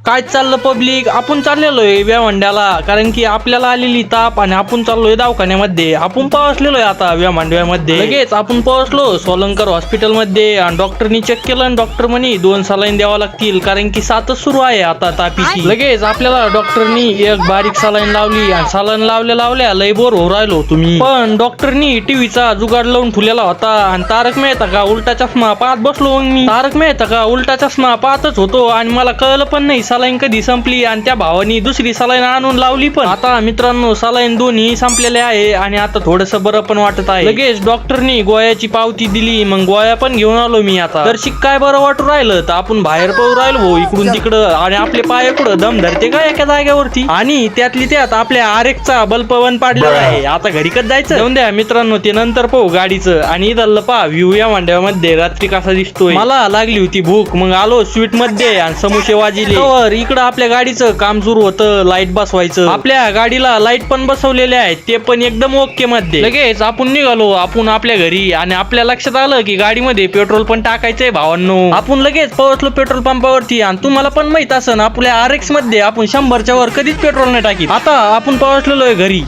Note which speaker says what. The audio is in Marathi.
Speaker 1: काय चाललं पब्लिक, आपण चाललेलोय व्यावंड्याला कारण की आपल्याला आलेली ताप आणि आपण चाललोय दवाखान्यामध्ये. आपण पोहोचलेलोय आता व्यावंड्यामध्ये. लगेच आपण पोहोचलो सोलंकर हॉस्पिटल मध्ये आणि डॉक्टरनी चेक केलं आणि डॉक्टर म्हणे 2 सलाईन द्यावा लागतील कारण की 7च सुरू आहे आता तापीची. लगेच आपल्याला डॉक्टरनी एक बारीक सलाईन लावली आणि सलाईन लावल्या लय बोर हो राहिलो तुम्ही. पण डॉक्टरनी टीव्हीचा जुगाड लावून ठेवलेला होता आणि तारक मेहता का उलटा चष्मा पाहत बसलो. मग मी तारक मेहता का उलटा चष्मा पाहतच होतो आणि मला कळलं पण नाही सलाईन कधी संपली आणि त्या भावानी दुसरी सलाईन आणून लावली. पण आता मित्रांनो सलाईन दोन्ही संपलेले आहे आणि आता थोडस बरं पण वाटत आहे. लगेच डॉक्टरनी गोळ्याची पावती दिली, मग गोळ्या पण घेऊन आलो मी. आता तर काय बरं वाटू राहिलं तर आपण बाहेर पळू राहिलो भाऊ इकडून तिकडं आणि आपले पाय कुठं दम धरते का एका जागेवरती. आणि त्यातली त्यात आपल्या आरेकचा बल्ब बंद पाडलेला आहे. आता घरी कधी जायचं जाऊन द्या मित्रांनो, ते नंतर पाहू गाडीचं. आणि इथलं पहा व्ह्यू या मांड्यामध्ये रात्री कसा दिसतोय. मला लागली होती भूक, मग आलो स्वीट मध्ये आणि समोसे वाजिले. इकडं आपल्या गाडीचं काम सुरू होतं लाईट बसवायचं. आपल्या गाडीला लाईट पण बसवलेले आहेत, ते पण एकदम ओके मध्ये. लगेच आपण निघालो आपण आपल्या घरी आणि आपल्या लक्षात आलं की गाडीमध्ये पेट्रोल पण टाकायचंय भावांनो. आपण लगेच पोहोचलो पेट्रोल पंपावरती आणि तुम्हाला पण माहित असेल आपल्या RX मध्ये आपण 100च्या वर कधीच पेट्रोल नाही टाकीत. आता आपण पोहोचलेलोय घरी.